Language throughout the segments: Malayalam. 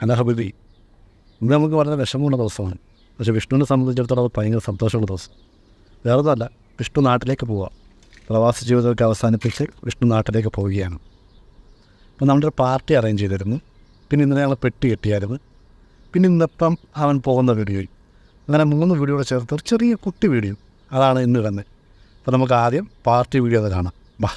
അനഹബതി. ഇന്ന് നമുക്ക് വളരെ വിഷമമുള്ള ദിവസമാണ്. പക്ഷേ വിഷ്ണുവിനെ സംബന്ധിച്ചിടത്തോളം അത് ഭയങ്കര സന്തോഷമുള്ള ദിവസം. വേറൊന്നുമല്ല, വിഷ്ണു നാട്ടിലേക്ക് പോവുക. പ്രവാസി ജീവിതമൊക്കെ അവസാനിപ്പിച്ച് വിഷ്ണു നാട്ടിലേക്ക് പോവുകയാണ്. അപ്പോൾ നമ്മളൊരു പാർട്ടി അറേഞ്ച് ചെയ്തിരുന്നു. പിന്നെ ഇന്നലെ ഞങ്ങൾ പെട്ടി കെട്ടിയായിരുന്നു. പിന്നെ ഇന്നിപ്പം അവൻ പോകുന്ന വീഡിയോയും, അങ്ങനെ 3 വീഡിയോയുടെ ചേർത്ത് ഒരു ചെറിയ കുട്ടി വീഡിയോ, അതാണ് ഇന്ന് തന്നെ. അപ്പോൾ നമുക്ക് ആദ്യം പാർട്ടി വീഡിയോ അത് കാണാം. വാ.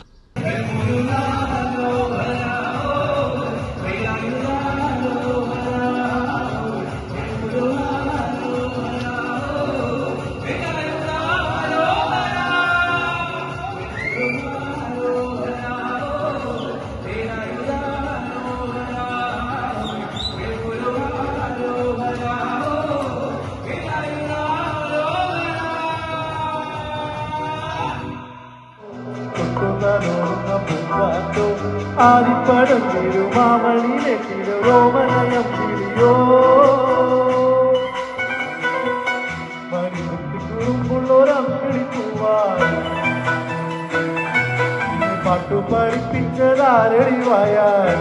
ആരിപ്പടം തിരുമാമണിയിലെ തിരുവോമനയം തിരിയോ മണിക്കുറുമ്പുള്ളൊരമ്പിളി പൂവാൻ പാട്ടു പഠിപ്പിച്ചതാരടി വായാൻ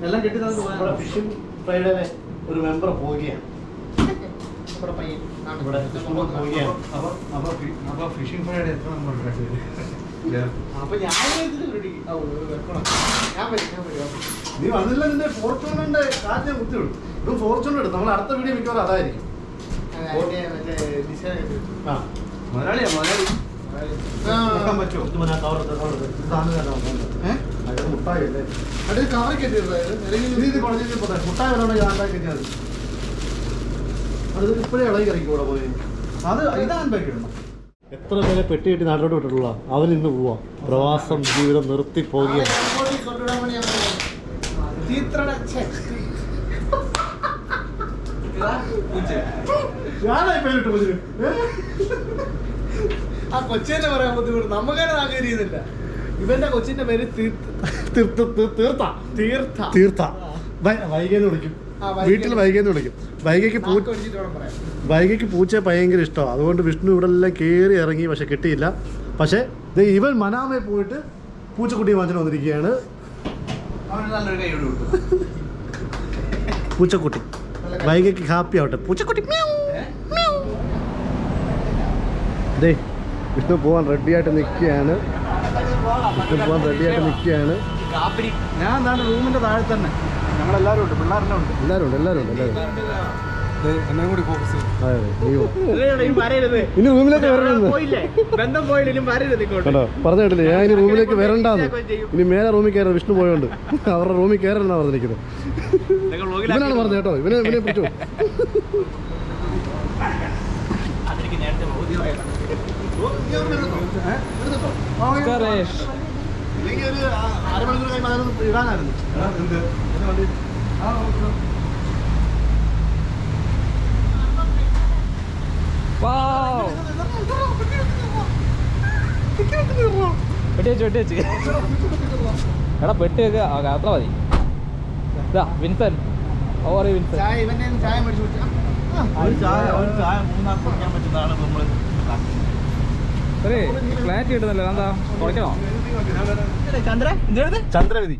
എല്ലാം കെട്ടി ഫിഷിംഗ് ഫ്രൈഡേയിലെ ഒരു മെമ്പർ പോവുകയാണ്. അപ്പൊ ഫിഷിംഗ് ഫ്രൈഡേ എത്ര നമ്മൾ നീ വന്നില്ല, നിന്റെ ഫോർച്യൂണിന്റെ കാറ്റ് ഞാൻ കുത്തിവിടും. ഇത് ഫോർച്യൂൺ എടുത്തു. നമ്മൾ അടുത്ത വീഡിയോ മിക്കവാറും അതായിരിക്കും. മുതലാളിയാ മുതലാളി പറ്റുമോ? മുട്ടായില്ലേ അടുത്ത് കവറി കെട്ടിയിട്ടുണ്ട്. മുട്ടായി വരണോ ഞാൻ കെട്ടിയത്? അത് ഇപ്പോഴേ ഇളകി ഇറക്കി കൂടെ പോയി. അത് ഇതാൻ പറ്റിയിടണം. എത്ര പേരെ പെട്ടി കെട്ടി നാട്ടിലോട്ട് വിട്ടിട്ടുള്ള അവൻ ഇന്ന് പോവാ. പ്രവാസം ജീവിതം നിർത്തി പോവുകയാണ്. ഞാനായി പേരിട്ട് പോയി. ആ കൊച്ചിന്റെ പറയാൻ ബുദ്ധിമുട്ട് നമുക്കന്നെ താങ്കരിയുന്നില്ല. ഇവന്റെ കൊച്ചിന്റെ പേര് തീർത്ത വൈകേന്ന് വിളിക്കും. വീട്ടിൽ വൈകേന്ന് വിളിക്കും. വൈകയ്ക്ക് പൂച്ചയെ ഭയങ്കര ഇഷ്ടമാണ്. അതുകൊണ്ട് വിഷ്ണു ഇവിടെ എല്ലാം കയറി ഇറങ്ങി, പക്ഷെ കിട്ടിയില്ല. പക്ഷേ ഇവൻ മനാമയെ പോയിട്ട് പൂച്ചക്കുട്ടിയെ വാങ്ങിച്ചു വന്നിരിക്കുകയാണ്. പൂച്ചക്കുട്ടി വൈകയ്ക്ക് ഹാപ്പി ആവട്ടെ. പൂച്ചക്കുട്ടി വിഷ്ണു പോവാൻ റെഡിയായിട്ട് നിൽക്കുകയാണ്. ഞാൻ എന്താണ് റൂമിന്റെ താഴെ തന്നെ. ഞങ്ങളെല്ലാവരും ഉണ്ട്, പിള്ളേരെല്ലാം ഉണ്ട്. എല്ലാവരും ഉണ്ട്. എന്നെ കൂടി ഫോക്കസ് ഇനി റൂമിലേക്ക് വരണമെന്ന് കേട്ടോ പറഞ്ഞു കേട്ടില്ലേ? ഞാൻ ഇനി റൂമിലേക്ക് വരണ്ടാന്ന്. ഇനി മേലെ റൂമിൽ കയറുന്നത് വിഷ്ണു പോയോണ്ട് അവരുടെ റൂമിൽ കയറലെന്നാണ് പറഞ്ഞിരിക്കുന്നത്. ഇവനാണ് പറഞ്ഞത് കേട്ടോ. ഇവനെ പിടിച്ചു. അരമണിക്കൂർ കഴിയുമ്പോൾ ഇടാനായിരുന്നു. വെട്ടി എടാ പെട്ടി വെക്കുക അത്ര മതി. വിൻസൻ ഓവർ വിൻസൻ ചായ മേടിച്ചു ഫ്ലാറ്റ് കിട്ടുന്നല്ലോ. എന്താ കുറയ്ക്കണോ? ചന്ദ്രവിധി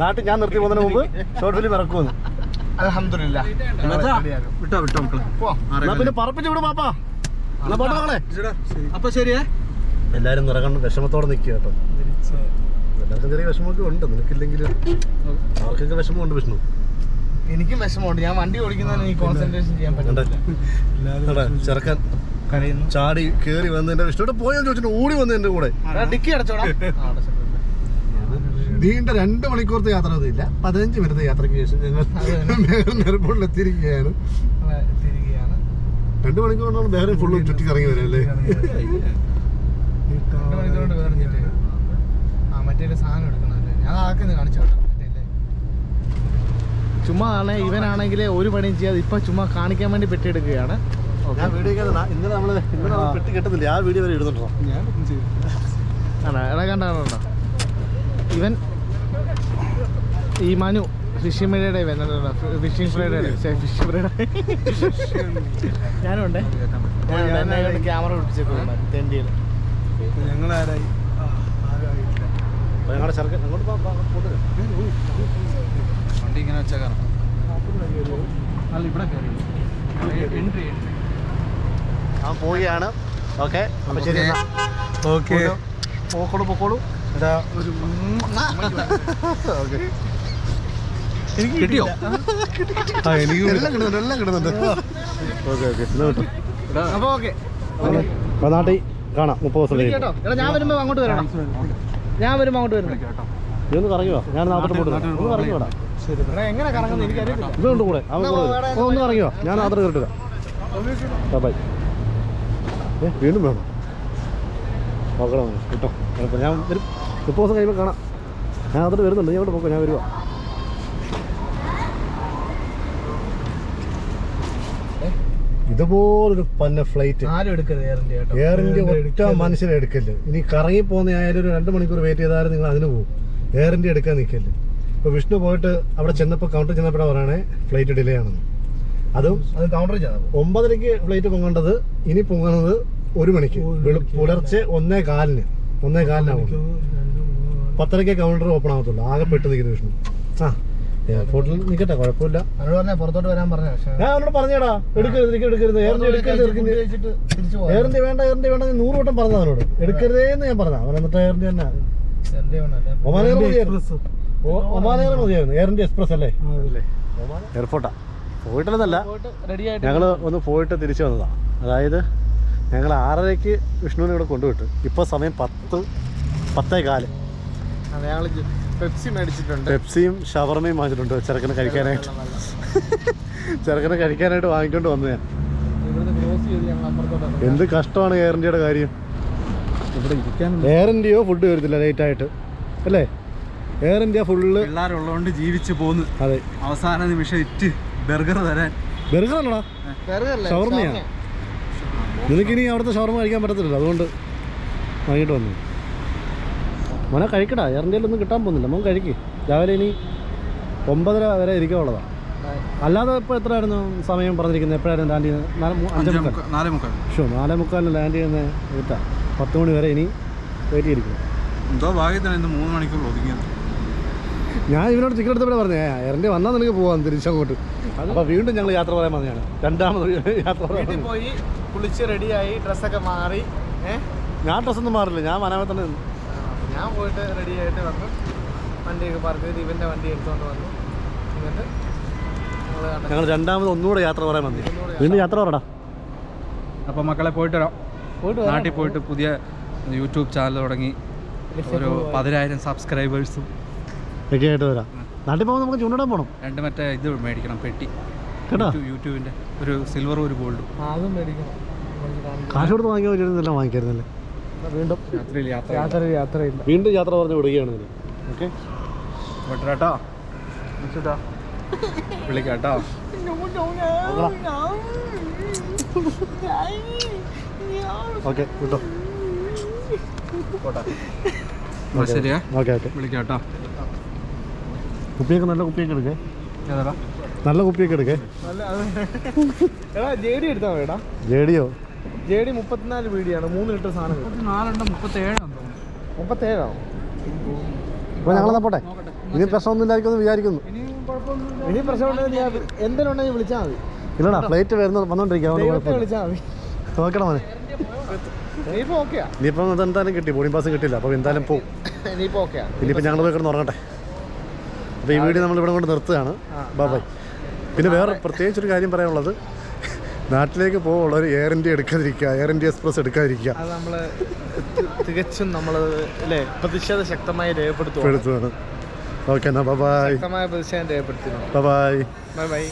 നാട്ടിൽ ഞാൻ നിർത്തി പോകുന്നതിന് മുമ്പ് ഷോർട്ട് ഫിലിം ഇറക്കുമെന്ന്. അൽഹംദുലില്ലാ. പിന്നെ പറപ്പിച്ച് വിടും പാപ്പാ. മക്കളെ അപ്പൊ ശരിയേ. എല്ലാരും നിറകണ്ട് വിഷമത്തോടെ നിൽക്കുക കേട്ടോ. എല്ലാവർക്കും ചെറിയ വിഷമമൊക്കെ ഉണ്ട്. നിനക്കില്ലെങ്കിലും അവർക്കൊക്കെ വിഷമമുണ്ട് വിഷ്ണു. എനിക്കും വിഷമമുണ്ട്. ഞാൻ വണ്ടി ഓടിക്കുന്നതിന് എനിക്ക് കോൺസെൻട്രേഷൻ ചെയ്യാൻ പറ്റില്ല. ചെറുക്കൻ ചാടി കേറി വന്ന് എന്റെ വിഷ്ണുവിടെ പോയെന്ന് ചോദിച്ചിട്ട് ഓടി വന്ന് എന്റെ കൂടെ ഡിക്കി അടച്ചോടാ. നീണ്ട 2 മണിക്കൂറത്തെ യാത്ര ഒന്നുമില്ല, 15 മിനിറ്റ് യാത്രയ്ക്ക് ശേഷം ഞങ്ങൾ എയർപോർട്ടിൽ എത്തിയിരിക്കുകയാണ്. 2 മണിക്കൂർ കൊണ്ടാണ് ബഹ്റൈൻ ഫുള്ള് ചുറ്റി കറങ്ങി വരും അല്ലേ? 2 മണിക്കൂർ കൊണ്ട് വേറെ മറ്റേ സാധനം എടുക്കണല്ലേ, ഞാൻ ആക്കുന്നത് കാണിച്ചോട്ടെ. ചുമ്മാ ആണ് ഇവനാണെങ്കിൽ ഒരു പണിയും ചെയ്യാതെ ഇപ്പൊ ചുമ്മാ കാണിക്കാൻ വേണ്ടി പെട്ടിയെടുക്കുകയാണ്. ഞാൻ വീഡിയോ ഇന്നലെ നമ്മൾ പെട്ടി കെട്ടുന്നില്ല, ആ വീഡിയോ വരെ ഇടുന്നുണ്ടോ? ആണോ? എടാ കണ്ടോ ഇവൻ ഈ Manu fishing Friday fishing Friday fish Friday ഞാനുണ്ട്. ക്യാമറ പിടിച്ചേക്കും തെണ്ടിയിൽ. ഞങ്ങളാരായി ഞങ്ങളുടെ ചെറുക്കൻ അങ്ങോട്ട് വണ്ടി ഇങ്ങനെ വെച്ചേക്കാം. അല്ല ഇവിടെ എൻട്രി ഞാൻ പോവുകയാണ്. ഓക്കെ, അപ്പോൾ ശരി. ഓക്കെ, പോക്കോളൂ. എടാ ഒരു ഓക്കെ, കിട്ടിയോ? എനിക്ക് എല്ലാം കിട്ടുന്നുണ്ട്. ഓക്കെ എന്നാ കിട്ടും. അപ്പോൾ ഓക്കെ അപ്പോൾ നാട്ടിൽ കാണാം 30 ദിവസം കഴിഞ്ഞ്. കേട്ടോ. എടാ ഞാൻ വരുമ്പോൾ അങ്ങോട്ട് വരണം. ഞാൻ വരുമ്പോൾ അങ്ങോട്ട് വരണം. നീ ഒന്ന് കറങ്ങിയോ? ഞാൻ നാട്ടിൽ പോയിട്ട് ഒന്ന് കറങ്ങിയോടാ. എടാ എങ്ങനെ കറങ്ങുന്നത് എനിക്കറിയത്തില്ല. ഇതുണ്ട് കൂടെ ഒന്ന് കറങ്ങിയോ? ഞാൻ നാട്ടിൽ കയറിട്ടില്ല. ബൈ. വീണ്ടും വേണം നോക്കണം കിട്ടോ. ഞാൻ ഒരു 30 ദിവസം കഴിയുമ്പോൾ കാണാം. ഞാൻ അതിൽ വരുന്നുണ്ട്. ഞാൻ ഇവിടെ പോക്കാം, ഞാൻ വരുവാ. ഇതുപോലൊരു പന്ന ഫ്ലൈറ്റ് ആരും എടുക്കരുത് എയർ ഇന്ത്യ ഒറ്റ മനുഷ്യരെ എടുക്കല്. ഇനി കറങ്ങി പോകുന്ന ആയാലും ഒരു 2 മണിക്കൂർ വെയിറ്റ് ചെയ്താലും നിങ്ങൾ അതിന് പോകും. എയർ ഇന്ത്യ എടുക്കാൻ നിൽക്കല്. ഇപ്പോൾ വിഷ്ണു പോയിട്ട് അവിടെ ചെന്നപ്പോൾ കൗണ്ടർ ചെന്നപ്പോഴാണ് പറയണേ ഫ്ലൈറ്റ് ഡിലേ ആണെന്ന്. അത് കൗണ്ടർ 9:30 ഫ്ലൈറ്റ് പൊങ്ങേണ്ടത് ഇനി പൊങ്ങുന്നത് 1 മണിക്ക്, പുലർച്ചെ 1:15 1:15 10:30 കൗണ്ടർ ഓപ്പൺ ആകത്തുള്ളൂ. ആകെ പെട്ട് നിൽക്കുന്നു വിഷ്ണു. ആ എയർപോർട്ടിൽ നിൽക്കട്ടെ, കുഴപ്പമില്ല. പുറത്തോട്ട് വരാൻ പറഞ്ഞു. ഞാൻ അവനോട് പറഞ്ഞേടാ, എടുക്കരുത് എയർ ഇന്ത്യ എയർ ഇന്ത്യ വേണ്ട 100 വട്ടം പറഞ്ഞ അവനോട് എടുക്കരുതേന്ന് ഞാൻ പറഞ്ഞ. അവൻ എന്നിട്ട് എയർ ഇന്ത്യ തന്നെ ഒമാനെയർ മതിയായിരുന്നു. എയർ ഇന്ത്യ എക്സ്പ്രസ് അല്ലേ? എയർപോർട്ടാ പോയിട്ടില്ലെന്നല്ല, ഞങ്ങൾ ഒന്ന് പോയിട്ട് തിരിച്ചു വന്നതാണ്. അതായത് ഞങ്ങൾ 6:30 വിഷ്ണുവിനെ ഇവിടെ കൊണ്ടുവിട്ടു. ഇപ്പോൾ സമയം 10:15. പെപ്സി മേടിച്ചിട്ടുണ്ട്. പെപ്സിയും ഷവർമയും വാങ്ങിച്ചിട്ടുണ്ട് ചെറുക്കനെ കഴിക്കാനായിട്ട്. വാങ്ങിക്കൊണ്ട് വന്നു ഞാൻ. എന്ത് കഷ്ടമാണ് എയർ ഇന്ത്യയുടെ കാര്യം. എയർ ഇന്ത്യയോ ഫുഡ് വരുത്തില്ല ലേറ്റായിട്ട് അല്ലേ? എയർ ഇന്ത്യ ഫുള്ള് പിള്ളേരുള്ളതുകൊണ്ട് ജീവിച്ചു പോന്നു. അതെ, അവസാന നിമിഷം ഇറ്റ് ബർഗർ തരാൻ. ബർഗർ അല്ലടാ, ഷവർമയാ. നിനക്കിനി അവിടുത്തെ ഷവർമ കഴിക്കാൻ പറ്റത്തില്ലല്ലോ, അതുകൊണ്ട് വാങ്ങിയിട്ട് വന്നു. മോനെ കഴിക്കടാ, എയർ ഇന്ത്യയിലൊന്നും കിട്ടാൻ പോകുന്നില്ല. മോൻ കഴിക്ക്. രാവിലെ ഇനി 9:30 വരെ ഇരിക്കാനുള്ളതാണ്. അല്ലാതെ ഇപ്പോൾ എത്രയായിരുന്നു സമയം പറഞ്ഞിരിക്കുന്നത്? എപ്പോഴായിരുന്നു ലാൻഡ് ചെയ്യുന്നത്? 4:45 ലാൻഡ് ചെയ്യുന്നത്. കേട്ടാ 10 മണി വരെ ഇനി വെയിറ്റ് ചെയ്തിരിക്കുന്നു. എന്തോ ഭാഗ്യത്തിന് 3 മണിക്കൂർ ഒതുങ്ങിയത്. ഞാൻ ഇവനോട് ടിക്കറ്റ് എടുത്തപ്പോഴേ പറഞ്ഞേ എയർ ഇന്ത്യ വന്നാൽ നിനക്ക് പോകാം തിരിച്ചങ്ങോട്ട്. അപ്പോൾ വീണ്ടും ഞങ്ങൾ യാത്ര പറയാൻ വന്നതാണ്. 2ാമത് യാത്ര വീട്ടിൽ പോയി കുളിച്ച് റെഡിയായി ഡ്രസ്സൊക്കെ മാറി. ഞാൻ ഡ്രസ്സൊന്നും മാറില്ല, ഞാൻ വനാമെ തന്നെ നിന്നു. ഞാൻ പോയിട്ട് റെഡിയായിട്ട് വന്നു. വണ്ടിയൊക്കെ പാർക്ക് ചെയ്ത് ഇവൻ്റെ വണ്ടി എടുത്തുകൊണ്ട് വന്നു. എന്നിട്ട് ഞങ്ങൾ 2ാമത് ഒന്നുകൂടെ യാത്ര പറയാൻ വന്നേ. വീണ്ടും യാത്ര പറടാ. അപ്പോൾ മക്കളെ പോയിട്ട് വരാം. നാട്ടിൽ പോയിട്ട് പുതിയ യൂട്യൂബ് ചാനൽ തുടങ്ങി. ഒരു 10,000 സബ്സ്ക്രൈബേഴ്സും ഒക്കെ ആയിട്ട് വരാം. നാട്ടിൽ പോകുമ്പോൾ നമുക്ക് ചൂണ്ടിടാൻ പോകണം. 2 മറ്റേ ഇത് മേടിക്കണം, പെട്ടി കേട്ടോ. യൂട്യൂബിൻ്റെ ഒരു സിൽവറും ഒരു ഗോൾഡും. അതും മേടിക്കണം. കാശ് കൊടുത്ത് വാങ്ങിക്കാൻ പറ്റുന്നില്ല, വാങ്ങിക്കായിരുന്നല്ലേ. വീണ്ടും യാത്രയില്ല. വീണ്ടും യാത്ര പറഞ്ഞ് വിടുകയാണ് ഇതിന്. ഓക്കെ കേട്ടോ, വിളിക്കാട്ടോ. ഓക്കെ വിട്ടോ. ശരിയാ, ഓക്കെ ഓക്കെ വിളിക്കാട്ടോ. കുപ്പിയൊക്കെ നല്ല കുപ്പിയൊക്കെ എടുക്കേ. ഏതാ നല്ല കുപ്പിയൊക്കെ എടുക്കേ. എടാ ജേഡി എടുത്താൽ മതിടാ. ജേഡിയോ? ജേഡി 34 വീടിയാണ്. 3 ലിറ്റർ സാധനം. 37 37 അപ്പോൾ ഞങ്ങളെന്നാ പോട്ടെ. ഇനി പ്രശ്നമൊന്നും ഇല്ലായിരിക്കുമെന്ന് വിചാരിക്കുന്നു. ഇനി പ്രശ്നമുണ്ടെങ്കിൽ എന്തിനുണ്ടെങ്കിൽ വിളിച്ചാൽ മതി. ഇല്ലടാ, ഫ്ലൈറ്റ് വന്നുകൊണ്ടിരിക്കുക. വിളിച്ചാൽ മതി. നോക്കണം മോനെ. ഇനിയിപ്പം അതെന്തായാലും കിട്ടി, ബോർഡിംഗ് പാസ് കിട്ടില്ല. അപ്പോൾ എന്തായാലും പോവും. ഇനിയിപ്പോൾ ഞങ്ങൾ പോയി കിടന്ന് ഉറങ്ങട്ടെ. അപ്പോൾ ഈ വീഡിയോ നമ്മൾ ഇവിടെ കൊണ്ട് നിർത്തുകയാണ്. ബൈ. പിന്നെ വേറെ പ്രത്യേകിച്ചൊരു കാര്യം പറയാനുള്ളത്, നാട്ടിലേക്ക് പോകുള്ളവർ എയർ ഇന്ത്യ എടുക്കാതിരിക്കുക, എയർ ഇന്ത്യ എക്സ്പ്രസ് എടുക്കാതിരിക്കുക. അത് നമ്മൾ തികച്ചും നമ്മൾ അല്ലേ പ്രതിഷേധ ശക്തമായി രേഖപ്പെടുത്തുകയാണ്. ഓക്കെ എന്നാൽ ബൈ ശക്തമായ പ്രതിഷേധം രേഖപ്പെടുത്തിയിരുന്നു. Bye bye bye.